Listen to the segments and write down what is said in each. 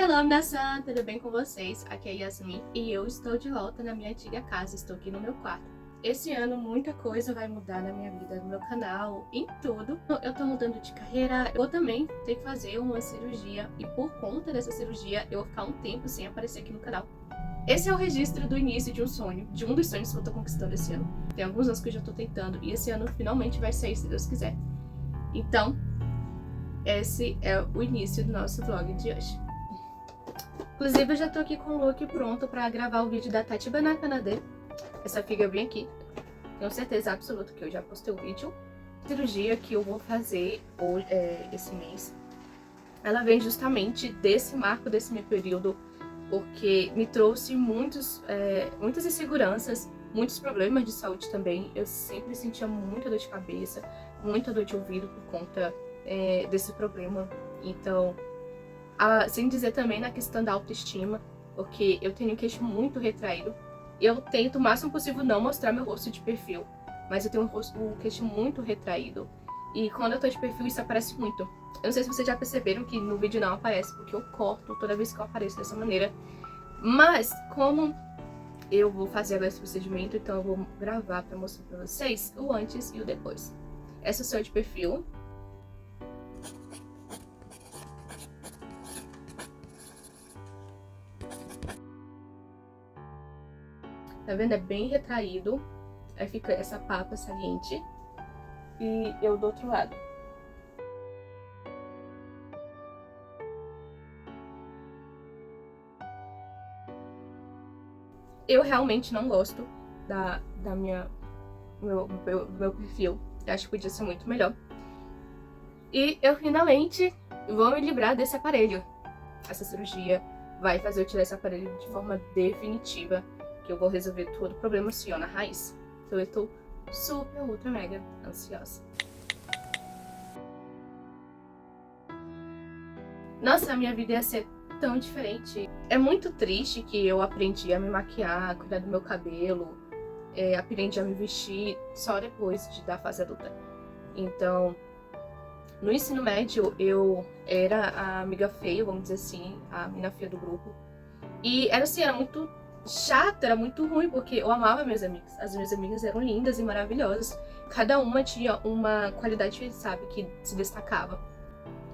Olá, nação, tudo bem com vocês? Aqui é Yasmin e eu estou de volta na minha antiga casa, estou aqui no meu quarto. Esse ano muita coisa vai mudar na minha vida, no meu canal, em tudo. Eu tô mudando de carreira, eu também tenho que fazer uma cirurgia e por conta dessa cirurgia eu vou ficar um tempo sem aparecer aqui no canal. Esse é o registro do início de um sonho, de um dos sonhos que eu tô conquistando esse ano. Tem alguns anos que eu já tô tentando e esse ano finalmente vai sair, se Deus quiser. Então, esse é o início do nosso vlog de hoje. Inclusive, eu já tô aqui com o look pronto pra gravar o vídeo da Tatibana Kanade. Essa figa bem aqui. Tenho certeza absoluta que eu já postei o vídeo. A cirurgia que eu vou fazer hoje, esse mês, ela vem justamente desse marco, desse meu período, porque me trouxe muitas inseguranças, muitos problemas de saúde também. Eu sempre sentia muita dor de cabeça, muita dor de ouvido por conta desse problema. Então, sem dizer também na questão da autoestima, porque eu tenho um queixo muito retraído. Eu tento o máximo possível não mostrar meu rosto de perfil, mas eu tenho um queixo muito retraído. E quando eu tô de perfil, isso aparece muito. Eu não sei se vocês já perceberam que no vídeo não aparece, porque eu corto toda vez que eu apareço dessa maneira. Mas, como eu vou fazer agora esse procedimento, então eu vou gravar pra mostrar pra vocês o antes e o depois. Essa sou eu de perfil. Tá vendo? É bem retraído. Aí fica essa papa saliente. E eu do outro lado. Eu realmente não gosto do meu perfil. Eu acho que podia ser muito melhor. E eu finalmente vou me livrar desse aparelho. Essa cirurgia vai fazer eu tirar esse aparelho de forma definitiva, que eu vou resolver todo o problema assim, ó, na raiz. Então eu tô super, ultra, mega ansiosa. Nossa, a minha vida ia ser tão diferente. É muito triste que eu aprendi a me maquiar, a cuidar do meu cabelo, aprendi a me vestir só depois da fase adulta. Então, no ensino médio, eu era a amiga feia, vamos dizer assim, a menina feia do grupo. E era assim, era muito chato, era muito ruim, porque eu amava minhas amigas. As minhas amigas eram lindas e maravilhosas. Cada uma tinha uma qualidade, sabe, que se destacava.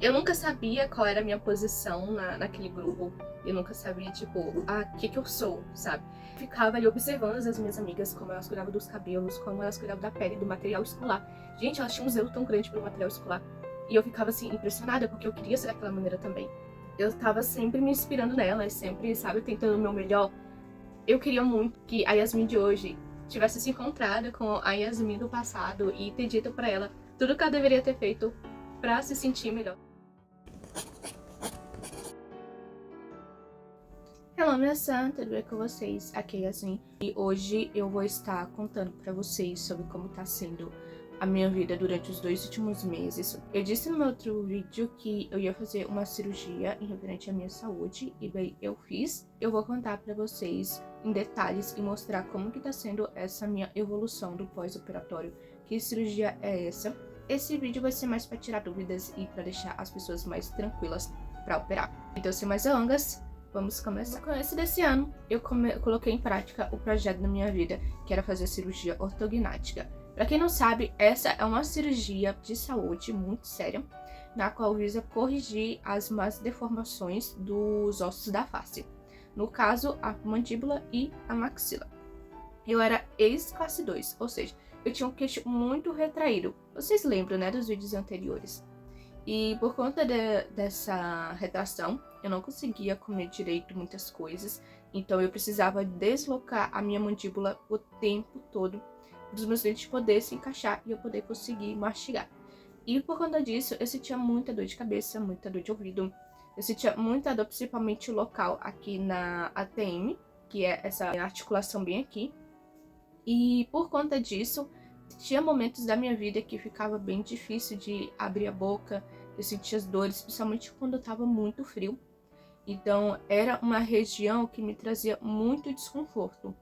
Eu nunca sabia qual era a minha posição naquele grupo. Eu nunca sabia, tipo, o que eu sou, sabe? Ficava ali observando as minhas amigas, como elas cuidavam dos cabelos, como elas cuidavam da pele, do material escolar. Gente, elas tinham um zelo tão grande pelo material escolar. E eu ficava, assim, impressionada, porque eu queria ser daquela maneira também. Eu tava sempre me inspirando nelas, sempre, sabe, tentando o meu melhor. Eu queria muito que a Yasmin de hoje tivesse se encontrado com a Yasmin do passado e ter dito pra ela tudo que ela deveria ter feito pra se sentir melhor. Olá, minha santa, tudo bem com vocês? Aqui é Yasmin e hoje eu vou estar contando pra vocês sobre como tá sendo a minha vida durante os 2 últimos meses. Eu disse no meu outro vídeo que eu ia fazer uma cirurgia em referente à minha saúde e bem, eu fiz. Eu vou contar pra vocês em detalhes e mostrar como que tá sendo essa minha evolução do pós-operatório. Que cirurgia é essa? Esse vídeo vai ser mais pra tirar dúvidas e pra deixar as pessoas mais tranquilas pra operar. Então, sem mais delongas, vamos começar. No começo desse ano, eu coloquei em prática o projeto da minha vida, que era fazer cirurgia ortognática. Pra quem não sabe, essa é uma cirurgia de saúde muito séria, na qual visa corrigir as más deformações dos ossos da face. No caso, a mandíbula e a maxila. Eu era ex-classe 2, ou seja, eu tinha um queixo muito retraído. Vocês lembram, né, dos vídeos anteriores? E por conta dessa retração, eu não conseguia comer direito muitas coisas, então eu precisava deslocar a minha mandíbula o tempo todo, para os meus dentes poderem se encaixar e eu poder conseguir mastigar. E por conta disso, eu sentia muita dor de cabeça, muita dor de ouvido, eu sentia muita dor, principalmente local aqui na ATM, que é essa articulação bem aqui. E por conta disso, tinha momentos da minha vida que ficava bem difícil de abrir a boca, eu sentia as dores, principalmente quando estava muito frio. Então era uma região que me trazia muito desconforto.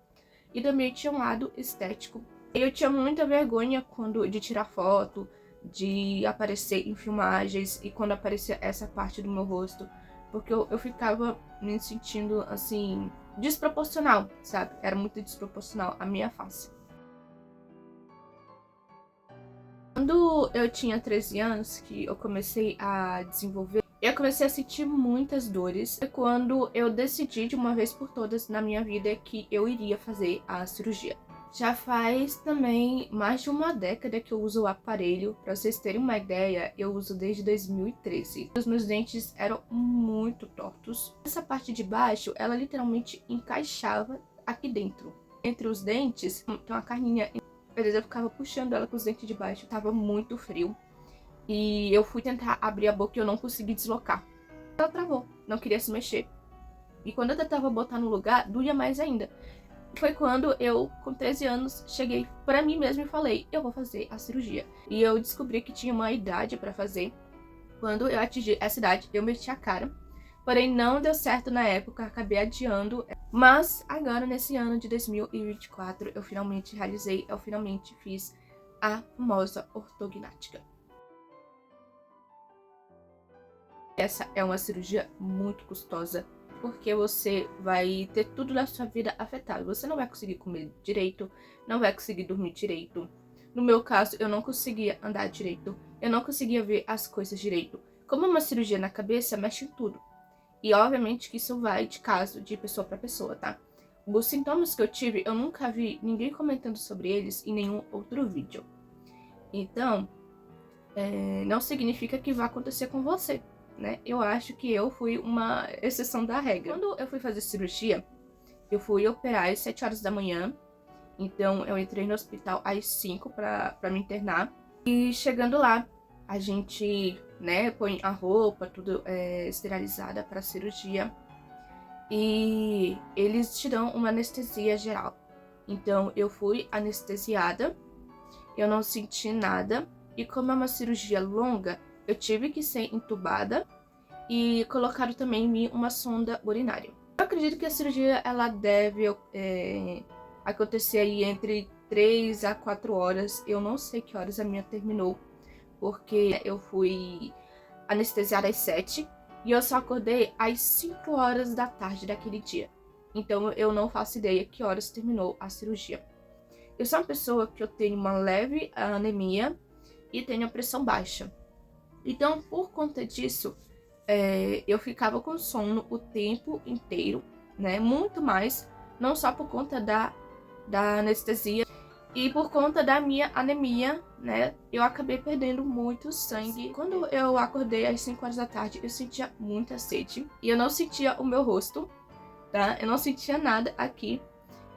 E também tinha um lado estético. Eu tinha muita vergonha de tirar foto, de aparecer em filmagens, e quando aparecia essa parte do meu rosto, porque eu ficava me sentindo, assim, desproporcional, sabe? Era muito desproporcional a minha face. Quando eu tinha 13 anos, que eu comecei a desenvolver, eu comecei a sentir muitas dores. Foi quando eu decidi de uma vez por todas na minha vida que eu iria fazer a cirurgia. Já faz também mais de uma década que eu uso o aparelho. Pra vocês terem uma ideia, eu uso desde 2013. Os meus dentes eram muito tortos. Essa parte de baixo, ela literalmente encaixava aqui dentro. Entre os dentes, tem uma carninha. Às vezes eu ficava puxando ela com os dentes de baixo. Tava muito frio. E eu fui tentar abrir a boca e eu não consegui deslocar. Ela travou, não queria se mexer. E quando eu tentava botar no lugar, doía mais ainda. Foi quando eu, com 13 anos, cheguei pra mim mesma e falei, eu vou fazer a cirurgia. E eu descobri que tinha uma idade pra fazer. Quando eu atingi essa idade, eu meti a cara. Porém, não deu certo na época, acabei adiando. Mas agora, nesse ano de 2024, eu finalmente realizei, eu finalmente fiz a famosa ortognática. Essa é uma cirurgia muito custosa, porque você vai ter tudo da sua vida afetado. Você não vai conseguir comer direito, não vai conseguir dormir direito. No meu caso, eu não conseguia andar direito, eu não conseguia ver as coisas direito. Como é uma cirurgia na cabeça, mexe em tudo. E obviamente que isso vai de caso, de pessoa para pessoa, tá? Os sintomas que eu tive, eu nunca vi ninguém comentando sobre eles em nenhum outro vídeo. Então, não significa que vai acontecer com você, né? Eu acho que eu fui uma exceção da regra. Quando eu fui fazer cirurgia, eu fui operar às 7 horas da manhã. Então, eu entrei no hospital às 5 pra me internar. E chegando lá, a gente, né, põe a roupa, tudo esterilizada pra cirurgia. E eles te dão uma anestesia geral. Então, eu fui anestesiada, eu não senti nada. E como é uma cirurgia longa, eu tive que ser entubada e colocaram também em mim uma sonda urinária. Eu acredito que a cirurgia ela deve acontecer aí entre 3 a 4 horas. Eu não sei que horas a minha terminou, porque eu fui anestesiada às 7 e eu só acordei às 5 horas da tarde daquele dia. Então eu não faço ideia que horas terminou a cirurgia. Eu sou uma pessoa que eu tenho uma leve anemia e tenho a pressão baixa. Então, por conta disso, eu ficava com sono o tempo inteiro, né? Muito mais, não só por conta da anestesia e por conta da minha anemia, né? Eu acabei perdendo muito sangue. Quando eu acordei às 5 horas da tarde, eu sentia muita sede e eu não sentia o meu rosto, tá? Eu não sentia nada aqui.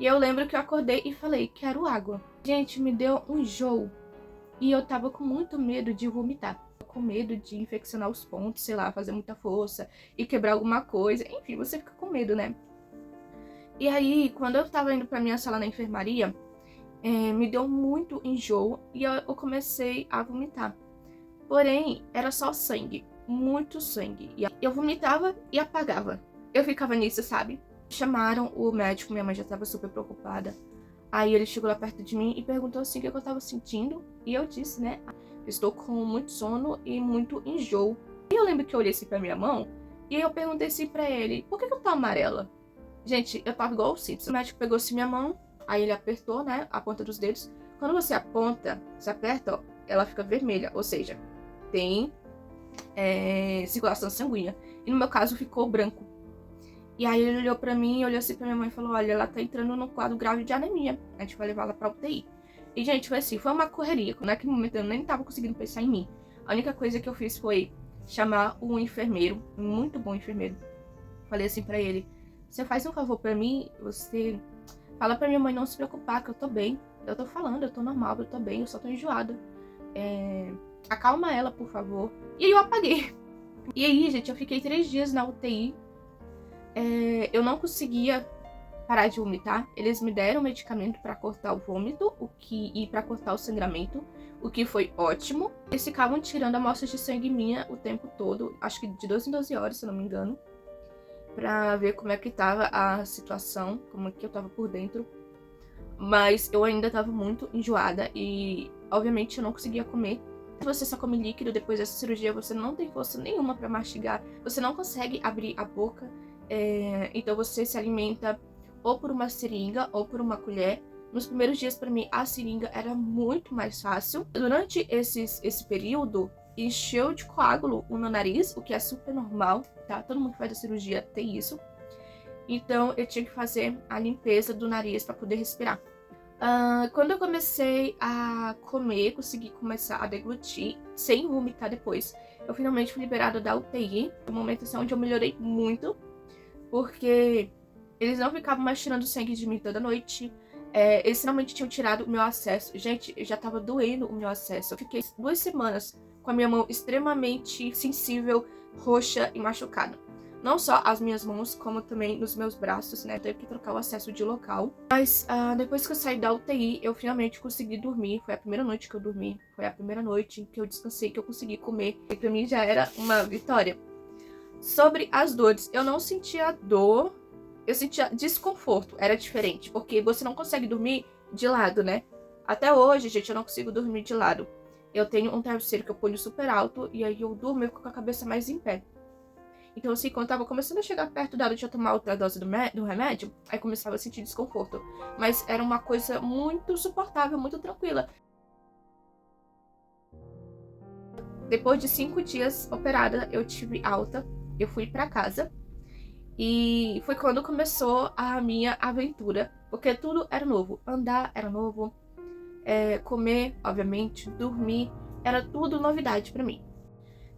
E eu lembro que eu acordei e falei, quero água. Gente, me deu um enjoo e eu tava com muito medo de vomitar. Com medo de infeccionar os pontos, sei lá, fazer muita força e quebrar alguma coisa. Enfim, você fica com medo, né? E aí, quando eu tava indo pra minha sala na enfermaria, me deu muito enjoo e eu comecei a vomitar. Porém, era só sangue, muito sangue. E eu vomitava e apagava. Eu ficava nisso, sabe? Chamaram o médico, minha mãe já tava super preocupada. Aí ele chegou lá perto de mim e perguntou assim o que eu tava sentindo. E eu disse, né, estou com muito sono e muito enjoo. E eu lembro que eu olhei assim pra minha mão e eu perguntei assim pra ele, por que eu tô amarela? Gente, eu tava igual o Simpsons. O médico pegou assim minha mão, aí ele apertou, né, a ponta dos dedos. Quando você aponta, você aperta, ó, ela fica vermelha, ou seja, tem circulação sanguínea. E no meu caso ficou branco. E aí ele olhou pra mim, olhou assim pra minha mãe e falou, olha, ela tá entrando num quadro grave de anemia. A gente vai levar ela pra UTI. E, gente, foi assim, foi uma correria. Naquele momento eu nem tava conseguindo pensar em mim. A única coisa que eu fiz foi chamar um enfermeiro, um muito bom enfermeiro. Falei assim pra ele, você faz um favor pra mim, você fala pra minha mãe não se preocupar, que eu tô bem. Eu tô falando, eu tô normal, eu tô bem, eu só tô enjoada. Acalma ela, por favor. E aí eu apaguei. E aí, gente, eu fiquei 3 dias na UTI. Eu não conseguia parar de vomitar. Eles me deram medicamento para cortar o vômito e para cortar o sangramento, o que foi ótimo. Eles ficavam tirando amostras de sangue minha o tempo todo, acho que de 12 em 12 horas, se eu não me engano, para ver como é que tava a situação, como é que eu tava por dentro. Mas eu ainda tava muito enjoada e, obviamente, eu não conseguia comer. Se você só come líquido depois dessa cirurgia, você não tem força nenhuma para mastigar, você não consegue abrir a boca, então você se alimenta ou por uma seringa ou por uma colher. Nos primeiros dias, para mim, a seringa era muito mais fácil. Durante esse período, encheu de coágulo o meu nariz, o que é super normal, tá? Todo mundo que faz a cirurgia tem isso. Então, eu tinha que fazer a limpeza do nariz para poder respirar. Quando eu comecei a comer, consegui começar a deglutir, sem vomitar depois, eu finalmente fui liberada da UTI. Um momento assim, onde eu melhorei muito, porque eles não ficavam mais tirando sangue de mim toda noite. Eles finalmente tinham tirado o meu acesso. Gente, já tava doendo o meu acesso. Eu fiquei 2 semanas com a minha mão extremamente sensível, roxa e machucada. Não só as minhas mãos, como também nos meus braços, né? Eu teve que trocar o acesso de local. Mas depois que eu saí da UTI, eu finalmente consegui dormir. Foi a primeira noite que eu dormi. Foi a primeira noite que eu descansei, que eu consegui comer. E pra mim já era uma vitória. Sobre as dores, eu não sentia dor. Eu sentia desconforto, era diferente, porque você não consegue dormir de lado, né? Até hoje, gente, eu não consigo dormir de lado. Eu tenho um travesseiro que eu ponho super alto e aí eu durmo com a cabeça mais em pé. Então, assim, quando eu tava começando a chegar perto da hora de eu tomar outra dose do remédio, aí começava a sentir desconforto. Mas era uma coisa muito suportável, muito tranquila. Depois de 5 dias operada, eu tive alta, eu fui pra casa. E foi quando começou a minha aventura, porque tudo era novo. Andar era novo, comer, obviamente, dormir, era tudo novidade pra mim.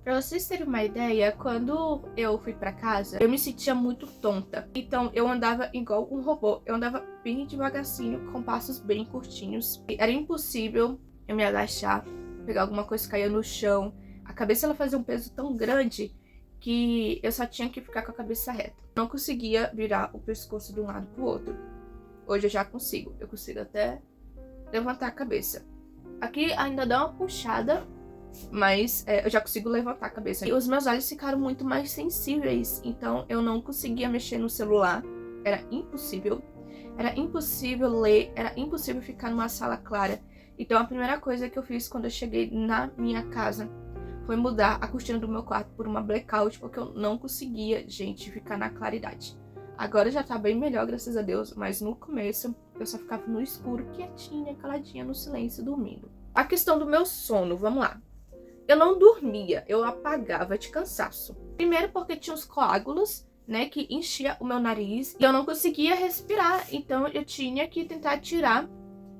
Pra vocês terem uma ideia, quando eu fui pra casa, eu me sentia muito tonta. Então eu andava igual um robô, eu andava bem devagarcinho, com passos bem curtinhos. E era impossível eu me agachar, pegar alguma coisa que caía no chão. A cabeça ela fazia um peso tão grande que eu só tinha que ficar com a cabeça reta. Não conseguia virar o pescoço de um lado pro outro. Hoje eu já consigo. Eu consigo até levantar a cabeça. Aqui ainda dá uma puxada, mas eu já consigo levantar a cabeça. E os meus olhos ficaram muito mais sensíveis, então eu não conseguia mexer no celular. Era impossível. Era impossível ler, era impossível ficar numa sala clara. Então a primeira coisa que eu fiz quando eu cheguei na minha casa foi mudar a cortina do meu quarto por uma blackout, porque eu não conseguia, gente, ficar na claridade. Agora já tá bem melhor, graças a Deus, mas no começo eu só ficava no escuro, quietinha, caladinha, no silêncio, dormindo. A questão do meu sono, vamos lá. Eu não dormia, eu apagava de cansaço. Primeiro porque tinha os coágulos, né, que enchia o meu nariz e eu não conseguia respirar, então eu tinha que tentar tirar.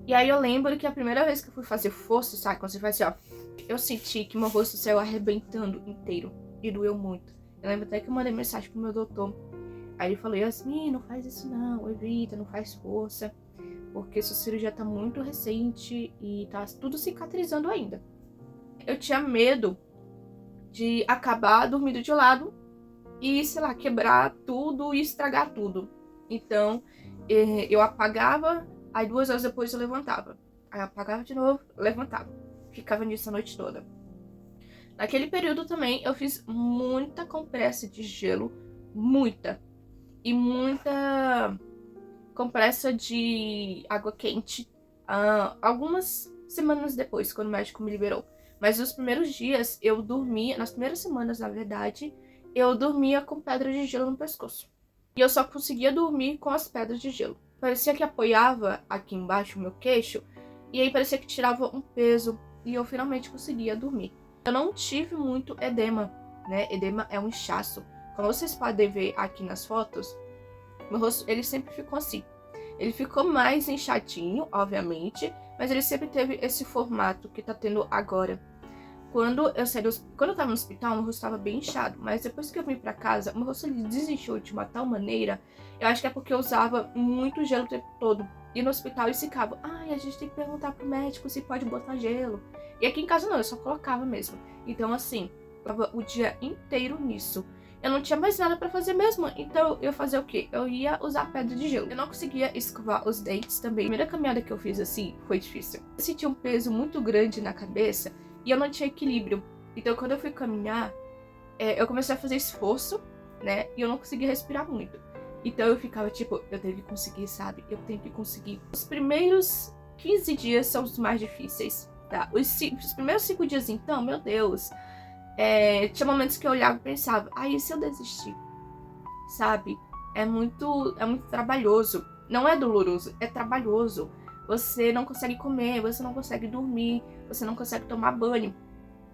E aí eu lembro que a primeira vez que eu fui fazer força, sabe, quando você faz assim, ó, eu senti que meu rosto saiu arrebentando inteiro e doeu muito. Eu lembro até que eu mandei mensagem pro meu doutor. Aí ele falou, Yasmin, não faz isso não, evita, não faz força, porque sua cirurgia tá muito recente e tá tudo cicatrizando ainda. Eu tinha medo de acabar dormindo de lado e, sei lá, quebrar tudo e estragar tudo. Então, eu apagava, aí 2 horas depois eu levantava. Aí eu apagava de novo, levantava. Ficava nisso a noite toda. Naquele período também eu fiz muita compressa de gelo, muita. E muita compressa de água quente, algumas semanas depois, quando o médico me liberou. Mas nos primeiros dias eu dormia, nas primeiras semanas na verdade, eu dormia com pedra de gelo no pescoço. E eu só conseguia dormir com as pedras de gelo. Parecia que apoiava aqui embaixo o meu queixo, e aí parecia que tirava um peso, e eu finalmente conseguia dormir. Eu não tive muito edema, né? Edema é um inchaço. Como vocês podem ver aqui nas fotos, meu rosto, ele sempre ficou assim. Ele ficou mais inchadinho, obviamente, mas ele sempre teve esse formato que tá tendo agora. Quando eu tava no hospital, meu rosto tava bem inchado, mas depois que eu vim pra casa, meu rosto ele desinchou de uma tal maneira, eu acho que é porque eu usava muito gelo o tempo todo. E no hospital eles ficavam, a gente tem que perguntar pro médico se pode botar gelo. E aqui em casa não, eu só colocava mesmo. Então assim, eu tava o dia inteiro nisso. Eu não tinha mais nada pra fazer mesmo, então eu fazia o quê? Eu ia usar pedra de gelo. Eu não conseguia escovar os dentes também. A primeira caminhada que eu fiz assim, foi difícil. Eu senti um peso muito grande na cabeça e eu não tinha equilíbrio. Então quando eu fui caminhar, eu comecei a fazer esforço, né? E eu não conseguia respirar muito. Então eu ficava tipo, eu tenho que conseguir, sabe? Eu tenho que conseguir. Os primeiros 15 dias são os mais difíceis. voltar. Os primeiros 5 dias, então, meu Deus, tinha momentos que eu olhava e pensava, e se eu desistir? Sabe? É muito trabalhoso. Não é doloroso, é trabalhoso. Você não consegue comer, você não consegue dormir, você não consegue tomar banho,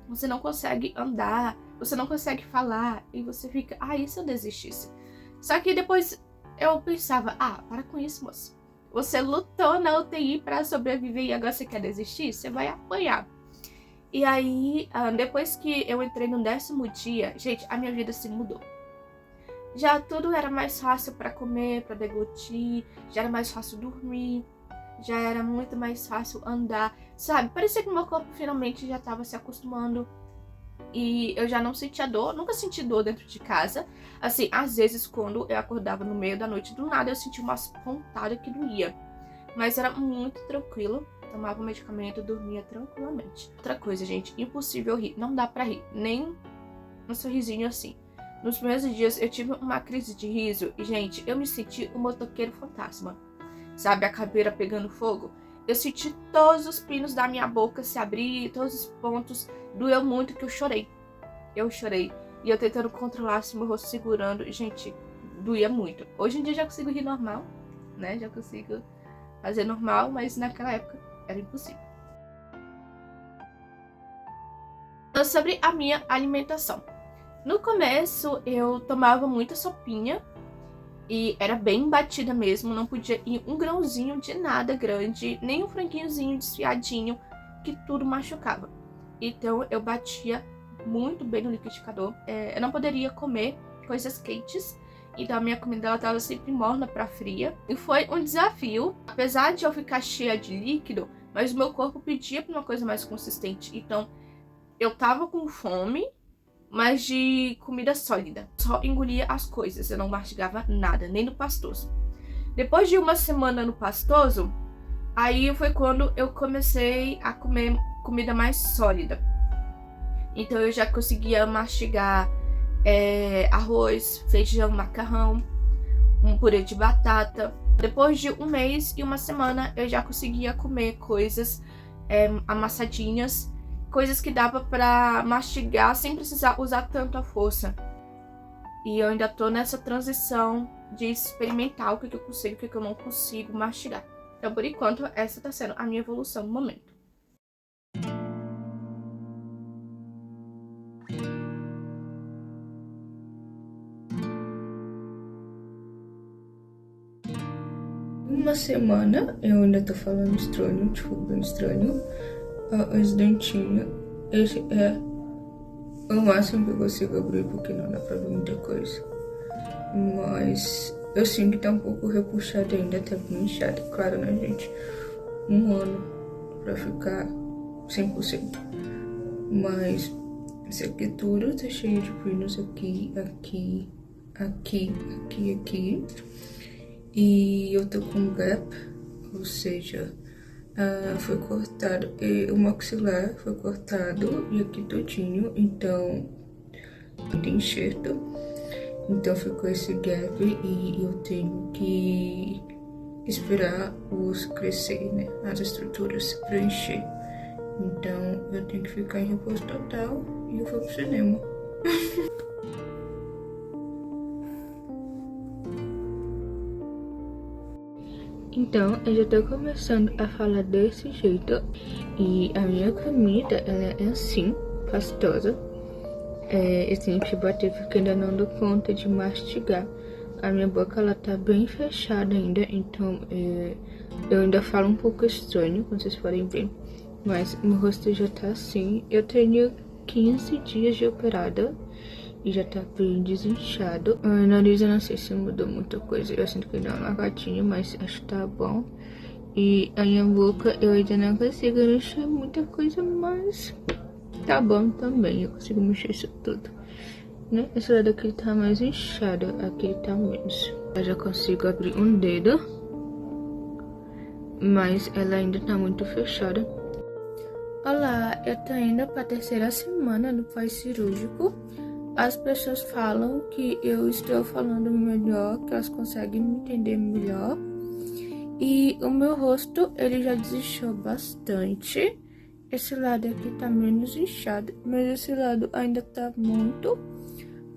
você não consegue andar, você não consegue falar, e você fica, e se eu desistisse? Só que depois eu pensava, para com isso, moça. Você lutou na UTI pra sobreviver e agora você quer desistir? Você vai apanhar. E aí, depois que eu entrei no 10º dia, gente, a minha vida se mudou. Já tudo era mais fácil pra comer, pra deglutir, já era mais fácil dormir, já era muito mais fácil andar, sabe? Parecia que meu corpo finalmente já estava se acostumando e eu já não sentia dor, nunca senti dor dentro de casa. Assim, às vezes quando eu acordava no meio da noite, do nada eu sentia umas pontadas que doía, mas era muito tranquilo. Tomava o medicamento, dormia tranquilamente. Outra coisa, gente, impossível rir, não dá pra rir, nem um sorrisinho assim. Nos primeiros dias eu tive uma crise de riso e, gente, eu me senti um motoqueiro fantasma. Sabe, a caveira pegando fogo? Eu senti todos os pinos da minha boca se abrir, todos os pontos. Doeu muito que eu chorei. Eu chorei. E eu tentando controlar assim, meu rosto segurando. Gente, doía muito. Hoje em dia já consigo rir normal, né? Já consigo fazer normal, mas naquela época era impossível. Então, sobre a minha alimentação. No começo, eu tomava muita sopinha. E era bem batida mesmo, não podia ir um grãozinho de nada grande, nem um franguinhozinho desfiadinho, que tudo machucava. Então eu batia muito bem no liquidificador. Eu não poderia comer coisas quentes, então a minha comida estava sempre morna para fria. E foi um desafio, apesar de eu ficar cheia de líquido, mas o meu corpo pedia por uma coisa mais consistente. Então eu tava com fome, mas de comida sólida. Só engolia as coisas, eu não mastigava nada, nem no pastoso. Depois de uma semana no pastoso, aí foi quando eu comecei a comer comida mais sólida. Então eu já conseguia mastigar arroz, feijão, macarrão, um purê de batata. Depois de um mês e uma semana, eu já conseguia comer coisas amassadinhas, coisas que dava pra mastigar sem precisar usar tanto a força. E eu ainda tô nessa transição de experimentar o que eu consigo e o que eu não consigo mastigar. Então, por enquanto, essa tá sendo a minha evolução no momento. Uma semana, eu ainda tô falando estranho, tipo, bem estranho. Os dentinhos, esse é o máximo que eu consigo abrir, porque não dá pra ver muita coisa. Mas eu sinto que tá um pouco repuxado ainda, tá bem inchado. Claro, né, gente? Um ano pra ficar 100%. Mas isso aqui tudo tá cheio de pinos aqui, aqui, aqui, aqui, aqui. E eu tô com gap, ou seja, foi cortado, e o maxilar foi cortado e aqui todinho, então tem enxerto, então ficou esse gap e eu tenho que esperar o osso crescer, né, as estruturas se preencher. Então eu tenho que ficar em repouso total e eu vou pro cinema. Então, eu já tô começando a falar desse jeito. E a minha comida, ela é assim, pastosa. Eu tenho que bater porque ainda não dou conta de mastigar. A minha boca, ela tá bem fechada ainda. Então, eu ainda falo um pouco estranho, como vocês podem ver. Mas meu rosto já tá assim. Eu tenho 15 dias de operada. E já tá bem desinchado. O nariz eu não sei se mudou muita coisa. Eu sinto que deu uma gatinha, mas acho que tá bom. E a minha boca eu ainda não consigo mexer muita coisa, mas tá bom também. Eu consigo mexer isso tudo, né? Esse lado aqui tá mais inchado, aqui tá menos. Eu já consigo abrir um dedo, mas ela ainda tá muito fechada. Olá, eu tô indo pra 3ª semana do pós-cirúrgico. As pessoas falam que eu estou falando melhor, que elas conseguem me entender melhor. E o meu rosto, ele já desinchou bastante. esse lado aqui tá menos inchado, mas esse lado ainda tá muito.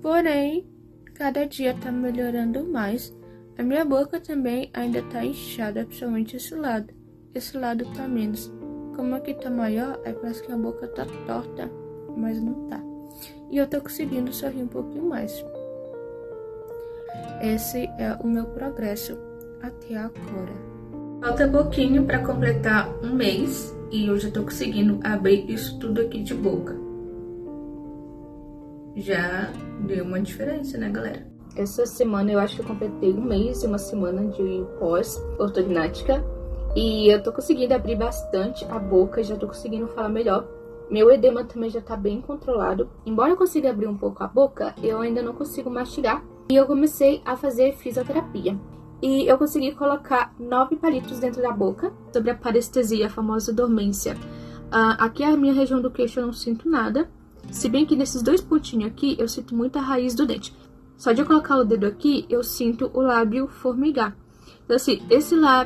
Porém, cada dia tá melhorando mais. A minha boca também ainda tá inchada, principalmente esse lado. Esse lado tá menos. Como aqui tá maior, aí parece que a boca tá torta, mas não tá. E eu tô conseguindo sorrir um pouquinho mais. Esse é o meu progresso até agora. Falta pouquinho pra completar um mês e eu já tô conseguindo abrir isso tudo aqui de boca. Já deu uma diferença, né, galera? Essa semana eu acho que eu completei um mês e uma semana de pós-ortognática. E eu tô conseguindo abrir bastante a boca, já tô conseguindo falar melhor. Meu edema também já tá bem controlado. Embora eu consiga abrir um pouco a boca, eu ainda não consigo mastigar. E eu comecei a fazer fisioterapia. E eu consegui colocar 9 palitos dentro da boca. Sobre a parestesia, a famosa dormência. Aqui é a minha região do queixo, eu não sinto nada. Se bem que nesses 2 pontinhos aqui, eu sinto muito a raiz do dente. Só de eu colocar o dedo aqui, eu sinto o lábio formigar. Então, assim,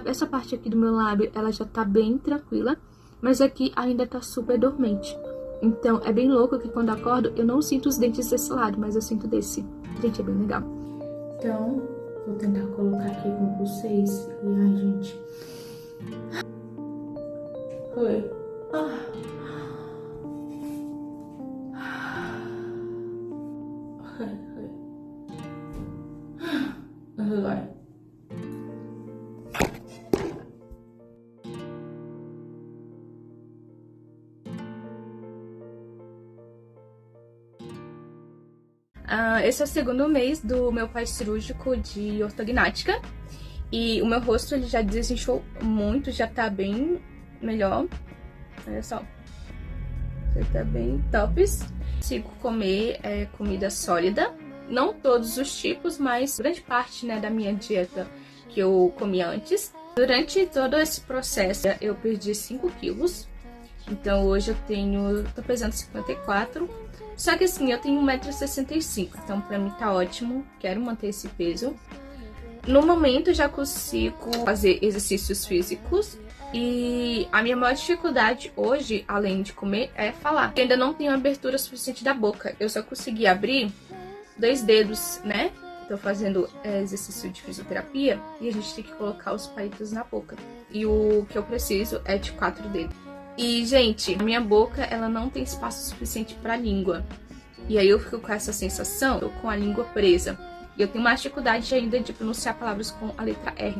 essa parte aqui do meu lábio, ela já tá bem tranquila, mas aqui ainda tá super dormente. Então, é bem louco que quando eu acordo, eu não sinto os dentes desse lado, mas eu sinto desse. Gente, é bem legal. Então, vou tentar colocar aqui com vocês. E, ai, gente. Oi. Vai. Esse é o segundo mês do meu pós-cirúrgico de ortognática. E o meu rosto ele já desinchou muito, já tá bem melhor. Olha só. Já tá bem tops. Consigo comer comida sólida. Não todos os tipos, mas grande parte, né, da minha dieta que eu comia antes. Durante todo esse processo, eu perdi 5 quilos. Então hoje tô pesando 54. Só que assim, eu tenho 1,65 m, então pra mim tá ótimo, quero manter esse peso. No momento já consigo fazer exercícios físicos e a minha maior dificuldade hoje, além de comer, é falar. Eu ainda não tenho abertura suficiente da boca, eu só consegui abrir 2 dedos, né? Tô fazendo exercício de fisioterapia e a gente tem que colocar os palitos na boca. E o que eu preciso é de 4 dedos. E, gente, a minha boca, ela não tem espaço suficiente pra língua. E aí eu fico com essa sensação, tô com a língua presa. E eu tenho mais dificuldade ainda de pronunciar palavras com a letra R.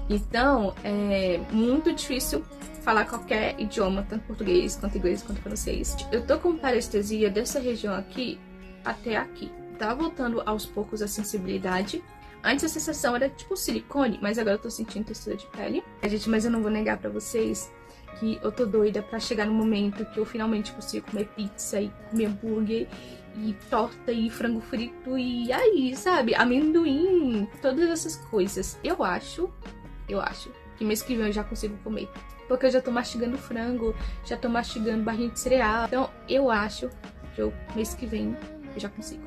Então, é muito difícil falar qualquer idioma, tanto português, quanto inglês, quanto francês. Eu tô com parestesia dessa região aqui até aqui. Tá voltando aos poucos a sensibilidade. Antes a sensação era tipo silicone, mas agora eu tô sentindo textura de pele. Gente, mas eu não vou negar pra vocês que eu tô doida pra chegar no momento que eu finalmente consigo comer pizza e comer hambúrguer e torta e frango frito e aí, sabe, amendoim, todas essas coisas. Eu acho que mês que vem eu já consigo comer, porque eu já tô mastigando frango, já tô mastigando barrinha de cereal. Então eu acho que mês que vem eu já consigo.